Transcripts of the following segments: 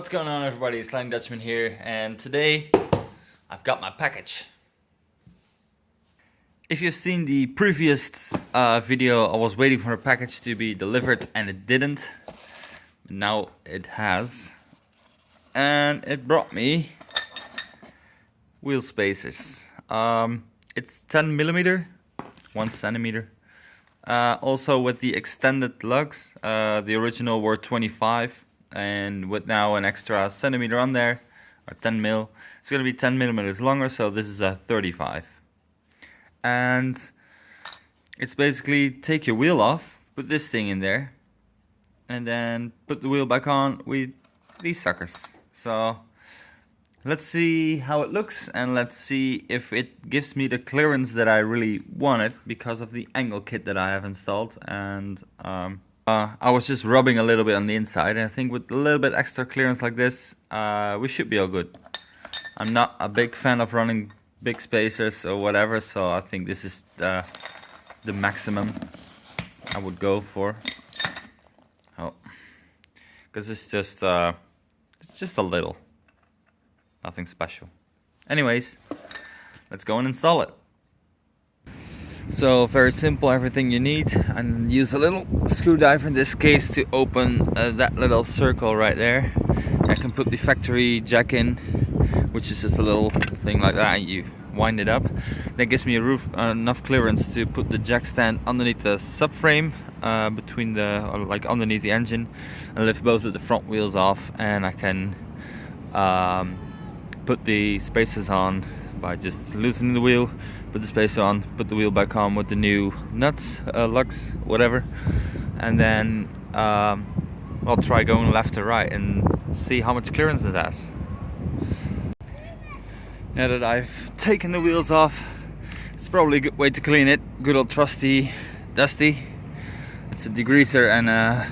What's going on, everybody? Slang Dutchman here, and today I've got my package. If you've seen the previous video, I was waiting for the package to be delivered and it didn't. Now it has, and it brought me wheel spacers. It's 10 millimeter, 1 centimeter. Also with the extended lugs. The original were 25. And with now an extra centimeter on there, or 10 mil, it's going to be 10 millimeters longer, so this is a 35. And it's basically take your wheel off, put this thing in there, and then put the wheel back on with these suckers. So let's see how it looks, and let's see if it gives me the clearance that I really wanted because of the angle kit that I have installed. And I was just rubbing a little bit on the inside, and I think with a little bit extra clearance like this, we should be all good. I'm not a big fan of running big spacers or whatever, so I think this is the maximum I would go for. Oh, because it's just a little, nothing special. Anyways, let's go and install it. So very simple, everything you need, and use a little screwdriver in this case to open that little circle right there. I can put the factory jack in, which is just a little thing like that, and you wind it up. That gives me enough clearance to put the jack stand underneath the subframe, between like underneath the engine, and lift both of the front wheels off, and I can put the spacers on by just loosening the wheel, put the spacer on, put the wheel back on with the new nuts, lugs, whatever, and then I'll try going left to right and see how much clearance it has. Now that I've taken the wheels off, it's probably a good way to clean it. Good old trusty Dusty. It's a degreaser, and I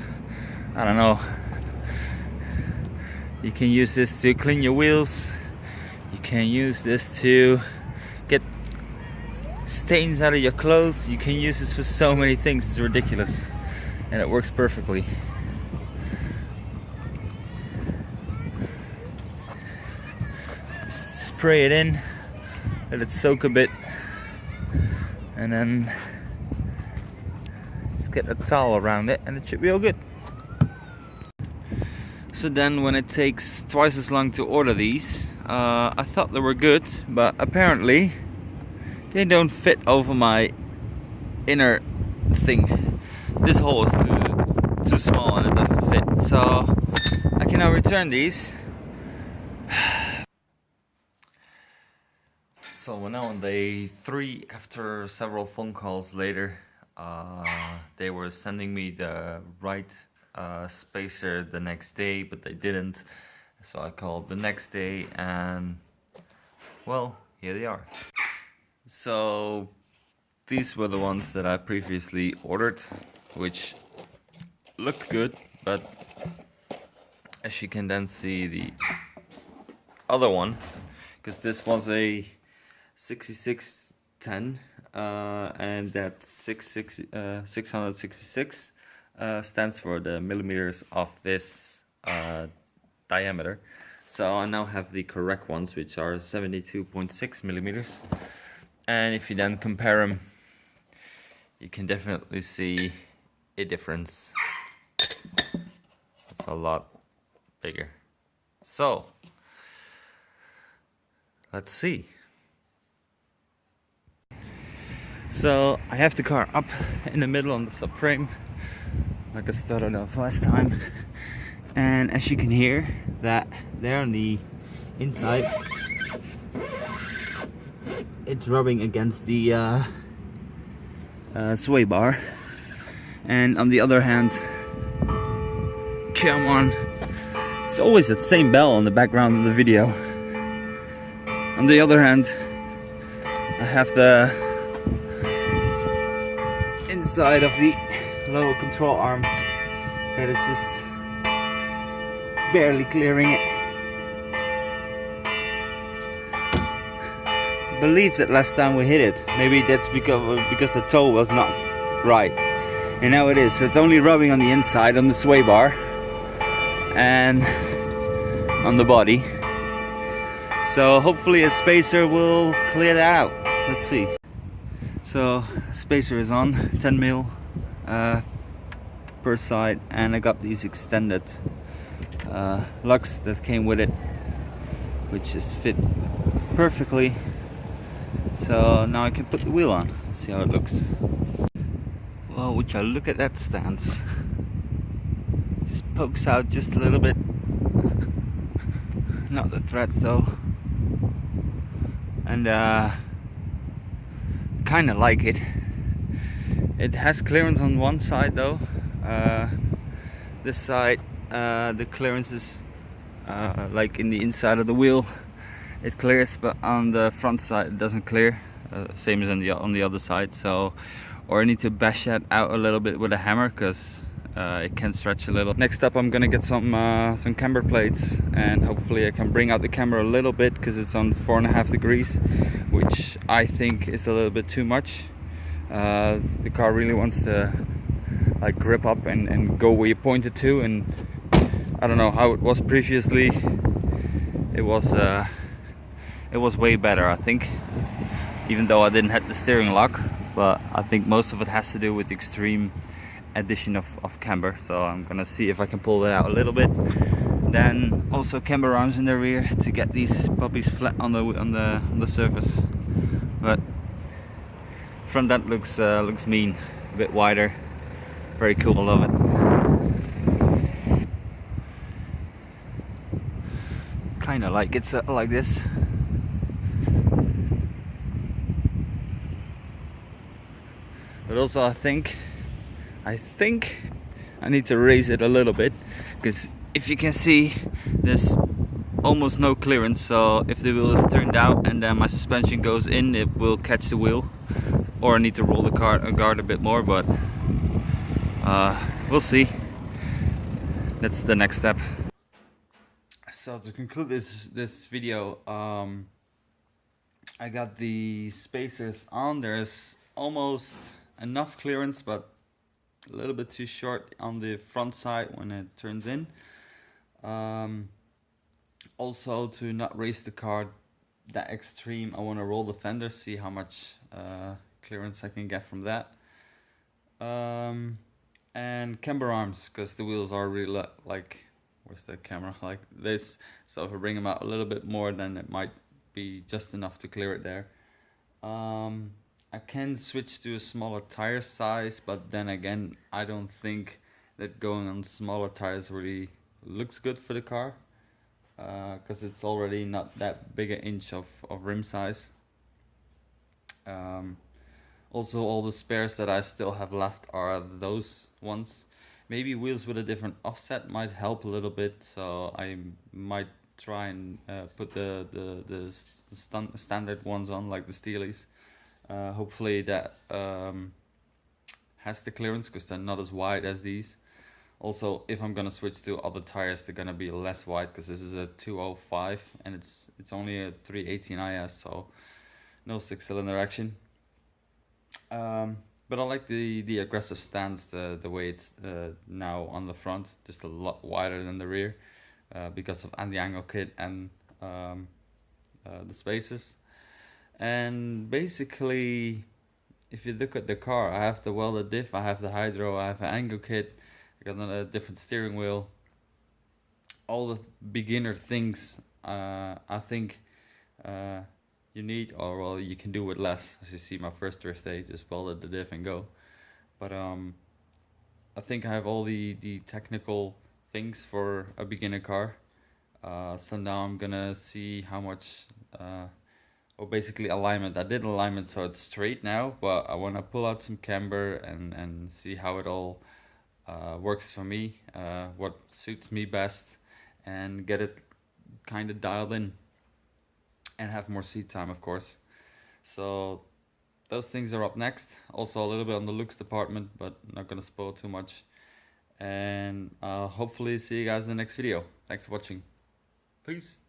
don't know, you can use this to clean your wheels. You can use this to get stains out of your clothes. You can use this for so many things, it's ridiculous. And it works perfectly. Just spray it in, let it soak a bit, and then just get a towel around it and it should be all good. So then when it takes twice as long to order these, I thought they were good, but apparently they don't fit over my inner thing. This hole is too small and it doesn't fit, so I can now return these. So we're now on day 3 after several phone calls later. They were sending me the right spacer the next day, but they didn't. So I called the next day, and well, here they are. So these were the ones that I previously ordered, which looked good, but as you can then see the other one, because this was a 6610, and that 666 stands for the millimeters of this diameter. So I now have the correct ones, which are 72.6 millimeters. And if you then compare them, you can definitely see a difference. It's a lot bigger. So let's see. So I have the car up in the middle on the subframe, like I started off last time, and as you can hear that there on the inside, it's rubbing against the sway bar, and on the other hand, come on, it's always that same bell on the background of the video. On the other hand, I have the inside of the lower control arm that is just barely clearing it. I believe that last time we hit it, maybe that's because the toe was not right, and now it is. So it's only rubbing on the inside on the sway bar, and on the body. So hopefully a spacer will clear that out. Let's see. So spacer is on, 10mm per side, and I got these extended lugs that came with it, which just fit perfectly. So now I can put the wheel on, see how it looks. Well, would you look at that stance? Just pokes out just a little bit. Not the threads though. And kinda like it. It has clearance on one side though. This side, the clearance is like in the inside of the wheel. It clears, but on the front side it doesn't clear. Same as on the other side. So, or I need to bash that out a little bit with a hammer, because it can stretch a little. Next up, I'm gonna get some camber plates, and hopefully I can bring out the camber a little bit, because it's on 4.5 degrees, which I think is a little bit too much. The car really wants to like grip up and go where you point it to, and I don't know how it was previously. It was way better, I think, even though I didn't have the steering lock. But I think most of it has to do with the extreme addition of camber. So I'm gonna see if I can pull it out a little bit. Then also camber arms in the rear to get these puppies flat on the surface. But front end looks mean, a bit wider. Very cool, I love it. Kinda like it's like this. But also I think I need to raise it a little bit, because if you can see, there's almost no clearance. So if the wheel is turned out and then my suspension goes in, it will catch the wheel. Or I need to roll the guard a bit more, but we'll see. That's the next step. So to conclude this video, I got the spacers on. There's almost enough clearance, but a little bit too short on the front side when it turns in. Also, to not raise the car that extreme, I want to roll the fenders, see how much clearance I can get from that. And camber arms, because the wheels are really like, where's the camera, like this. So if I bring them out a little bit more, then it might be just enough to clear it there. I can switch to a smaller tire size, but then again, I don't think that going on smaller tires really looks good for the car, because it's already not that big an inch of rim size. Also, all the spares that I still have left are those ones. Maybe wheels with a different offset might help a little bit, so I might try and put the standard ones on, like the Steelies. Hopefully that has the clearance, because they're not as wide as these. Also, if I'm gonna switch to other tires, they're gonna be less wide, because this is a 205 and it's only a 318 IS, so no 6-cylinder action. But I like the aggressive stance, the way it's now on the front, just a lot wider than the rear, because of anti-angle kit and the spacers. And basically, if you look at the car, I have the welded diff, I have the hydro, I have an angle kit, I got a different steering wheel. All the beginner things I think you need, or well, you can do with less. As you see, my first drift day, just welded the diff and go. But I think I have all the technical things for a beginner car. So now I'm gonna see how much or basically alignment. I did alignment so it's straight now, but I want to pull out some camber and see how it all works for me, what suits me best, and get it kind of dialed in, and have more seat time, of course. So those things are up next. Also a little bit on the looks department, but not gonna spoil too much. And hopefully see you guys in the next video. Thanks for watching. Peace.